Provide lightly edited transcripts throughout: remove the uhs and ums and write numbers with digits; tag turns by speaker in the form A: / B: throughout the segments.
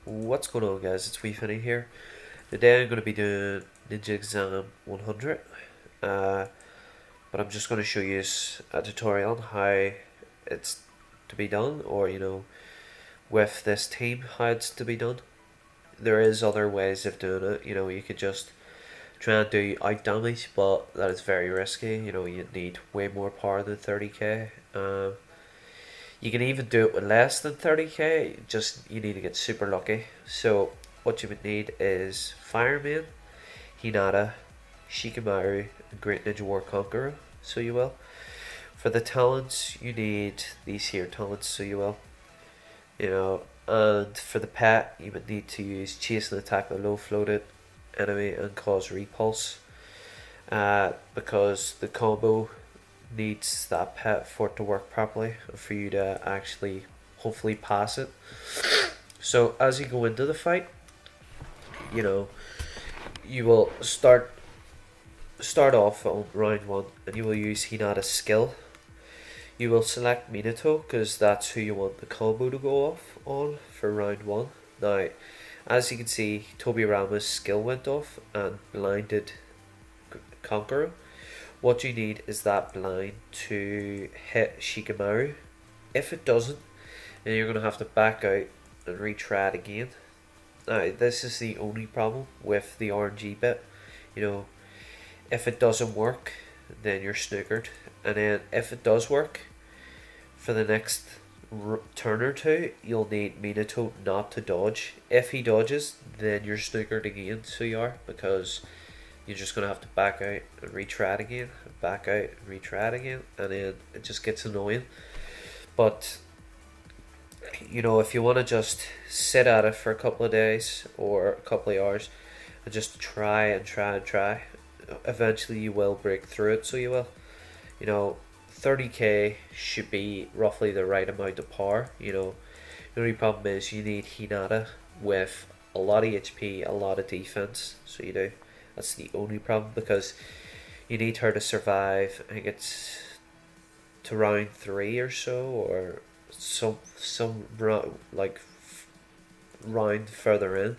A: What's going on, guys? It's WeeFinney here. Today I'm going to be doing Ninja Exam 100, but I'm just going to show you a tutorial on how it's to be done, or with this team, how it's to be done. There is other ways of doing it. You could just try and do out damage, but that is very risky. You need way more power than 30k. You can even do it with less than 30k, just you need to get super lucky. So what you would need is Fireman, Hinata, Shikamaru, and Great Ninja War Conqueror, so you will. For the talents, you need these here talents, so you will. And for the pet, you would need to use Chase and Attack the low floated enemy and cause repulse. Because the combo needs that pet for it to work properly and for you to actually hopefully pass it. So as you go into the fight, you will start off on round 1 and you will use Hinata's skill. You will select Minato because that's who you want the combo to go off on for round 1. Now, as you can see, Tobirama's skill went off and blinded Conqueror. What you need is that blind to hit Shikamaru. If it doesn't, then you're going to have to back out and retry it again. Now, this is the only problem with the RNG bit. If it doesn't work, then you're snookered. And then if it does work, for the next turn or two, you'll need Minato not to dodge. If he dodges, then you're snookered again, so you are, because you're just going to have to back out and retry it again, back out and retry it again, and then it just gets annoying. But, if you want to just sit at it for a couple of days or a couple of hours and just try, eventually you will break through it, so you will. 30k should be roughly the right amount of power. The only problem is you need Hinata with a lot of HP, a lot of defense, so you do. That's the only problem, because you need her to survive. I think it's to round 3 or so, or some like round further in.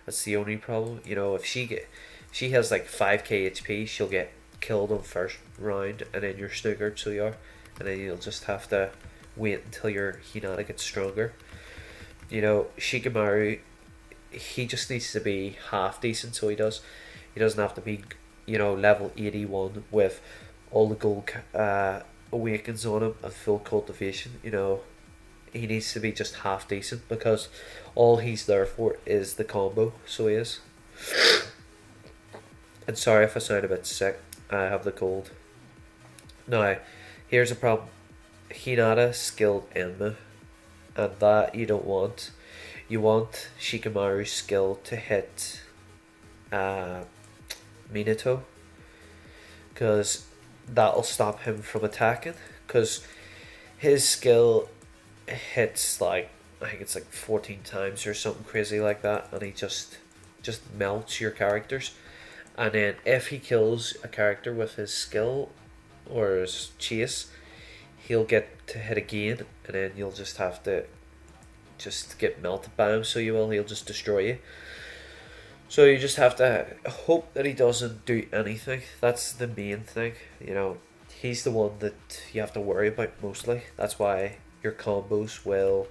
A: That's the only problem. If she has like 5k HP, she'll get killed on first round, and then you're snookered, so you are, and then you'll just have to wait until your Hinata gets stronger. Shikamaru, he just needs to be half decent, so he doesn't have to be level 81 with all the gold awakens on him and full cultivation. He needs to be just half decent, because all he's there for is the combo, so he is. And sorry if I sound a bit sick, I have the cold. Now, here's a problem. Hinata skilled Enma, and that you don't want. You want Shikamaru's skill to hit Minato, because that'll stop him from attacking, because his skill hits like, I think it's like 14 times or something crazy like that, and he just melts your characters. And then if he kills a character with his skill or his chase, he'll get to hit again, and then you'll just have to get melted by him, so he'll just destroy you. So you just have to hope that he doesn't do anything. That's the main thing. He's the one that you have to worry about mostly. That's why your combos will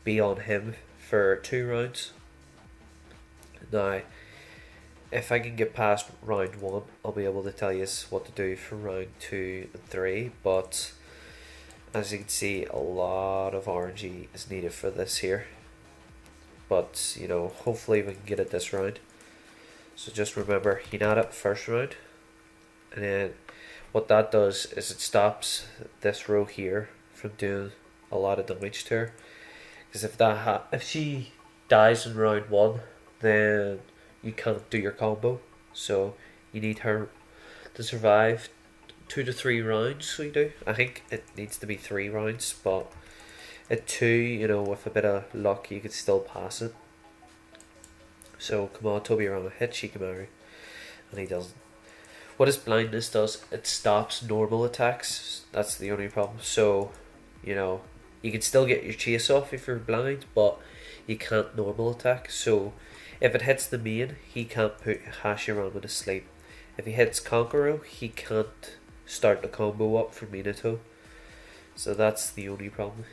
A: be on him for 2 rounds. Now, if I can get past round 1, I'll be able to tell you what to do for round 2 and 3. But as you can see, a lot of RNG is needed for this here. But hopefully we can get it this round. So just remember, Hinata first round, and then what that does is it stops this row here from doing a lot of damage to her. Because if she dies in round 1, then you can't do your combo. So you need her to survive 2 to 3 rounds. So you do. I think it needs to be 3 rounds, but at 2, with a bit of luck, you could still pass it. So come on, Tobirama, hit Shikamaru, and he doesn't. What his blindness does, it stops normal attacks. That's the only problem. So You know, you can still get your chase off if you're blind, but you can't normal attack. So if it hits the main, he can't put Hashirama to sleep. If he hits Konkoro, he can't start the combo up for Minato. So that's the only problem.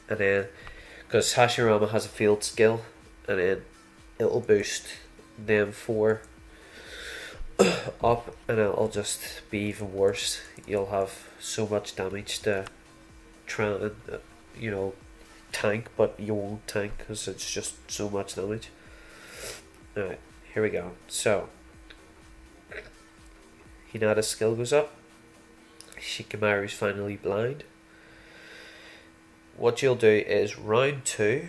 A: And then, because Hashirama has a field skill, and then it'll boost them 4 up, and it'll just be even worse. You'll have so much damage to try and, you know, tank, but you won't tank because it's just so much damage. Alright, here we go. So, Hinata's skill goes up. Shikamaru's finally blind. What you'll do is round 2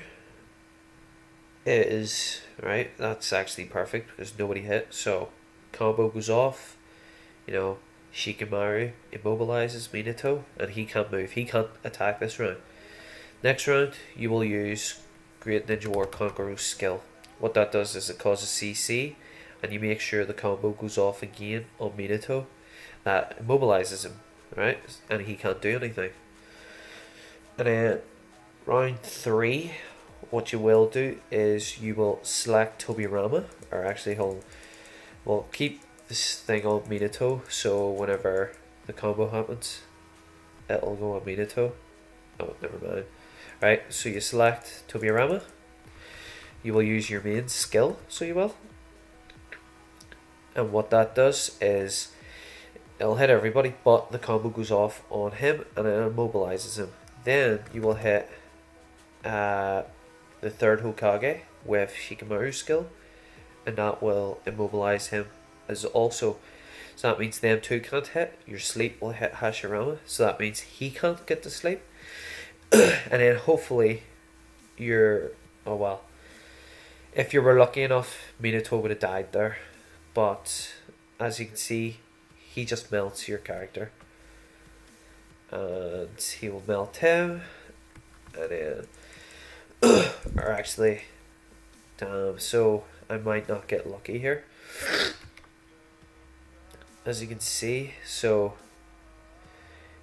A: is, right, that's actually perfect because nobody hit. So, combo goes off, you know, Shikamaru immobilizes Minato and he can't move. He can't attack this round. Next round, you will use Great Ninja War Conqueror's skill. What that does is it causes CC, and you make sure the combo goes off again on Minato. That immobilizes him, right? And he can't do anything. And then round 3, what you will do is you will select Tobirama, or actually we'll keep this thing on Minato, so whenever the combo happens, it'll go on Minato. Oh, never mind. Right, so you select Tobirama. You will use your main skill, so you will. And what that does is it'll hit everybody, but the combo goes off on him and it immobilizes him. Then you will hit the third Hokage with Shikamaru's skill, and that will immobilize him as also. So that means them two can't hit. Your sleep will hit Hashirama, so that means he can't get to sleep. And then hopefully you're, oh well, if you were lucky enough, Minato would have died there, but as you can see, he just melts your character, and he will melt him, and then or actually, damn, so I might not get lucky here, as you can see. So,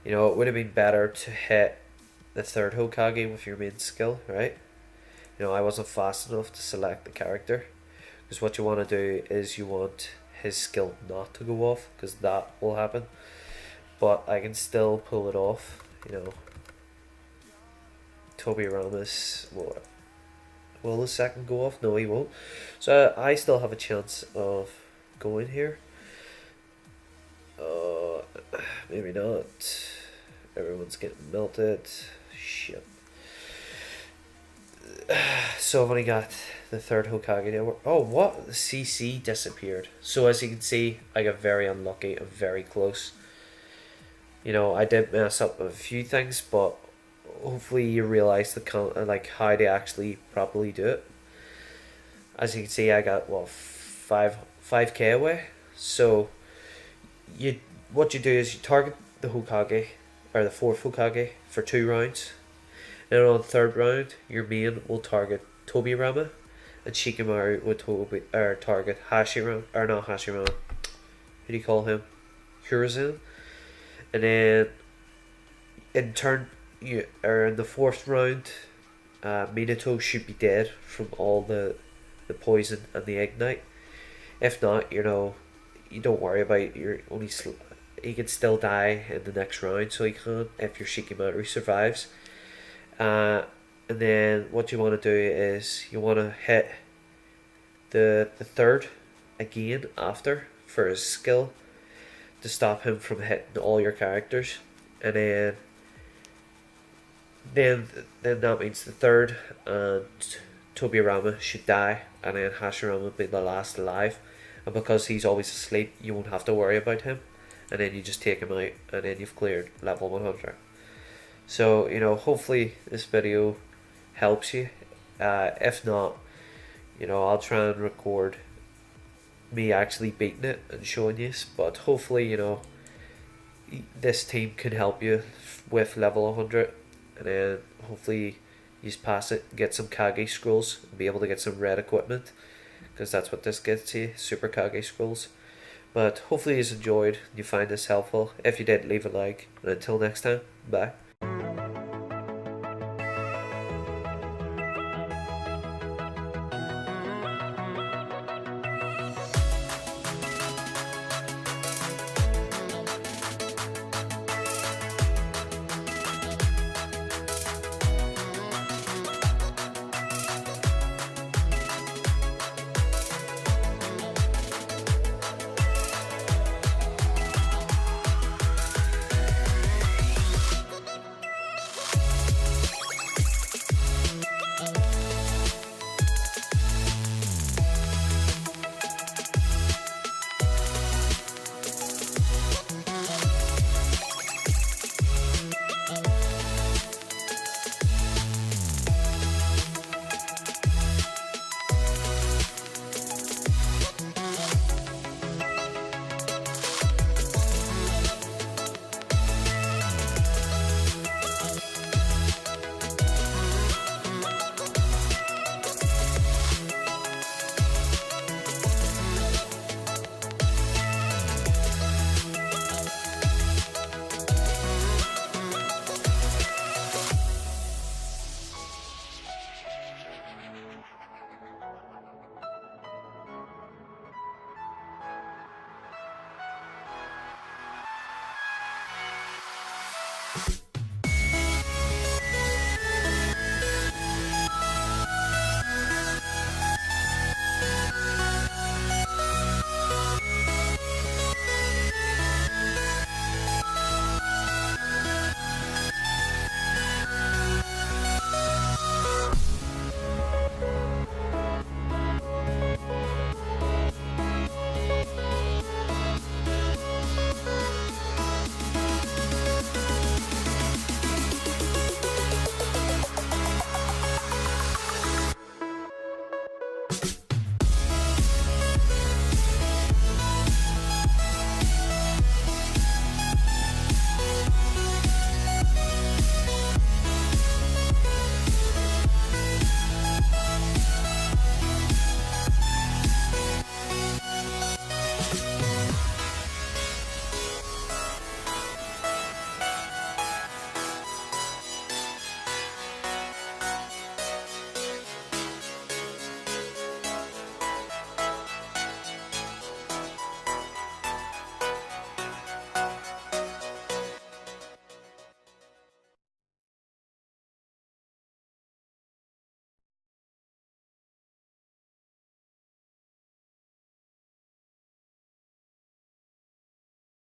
A: you know, it would have been better to hit the third Hokage with your main skill, right? You know, I wasn't fast enough to select the character, because what you want to do is you want his skill not to go off, because that will happen, but I can still pull it off, you know. Tobirama's, will the second go off? No, he won't. So I still have a chance of going here. Maybe not. Everyone's getting melted. Shit. So I've only got the third Hokage now. Oh, what? The CC disappeared. So as you can see, I got very unlucky and very close. You know, I did mess up a few things, but hopefully you realize like how to actually properly do it. As you can see, I got, well, 5k away. So what you do is you target the Hokage, or the fourth Hokage, for 2 rounds. And on the third round, your main will target Tobirama, and Shikamaru will target Hashirama, or not Hashirama, who do you call him? Hiruzen. And then in turn, in the 4th round, Minato should be dead from all the poison and the ignite. If not, you know, you don't worry about it. You're only he can still die in the next round, so he can, if your Shikamaru survives. And then what you want to do is you want to hit the third again after for his skill to stop him from hitting all your characters, and then that means the third and Tobirama should die, and then Hashirama will be the last alive, and because he's always asleep, you won't have to worry about him, and then you just take him out, and then you've cleared level 100. So, you know, hopefully this video helps you. If not, you know, I'll try and record me actually beating it and showing you, but hopefully, you know, this team can help you with level 100, and then hopefully you just pass it and get some Kage scrolls and be able to get some red equipment, because that's what this gets you, super Kage scrolls. But hopefully you enjoyed, you find this helpful. If you did, leave a like, and until next time. Bye.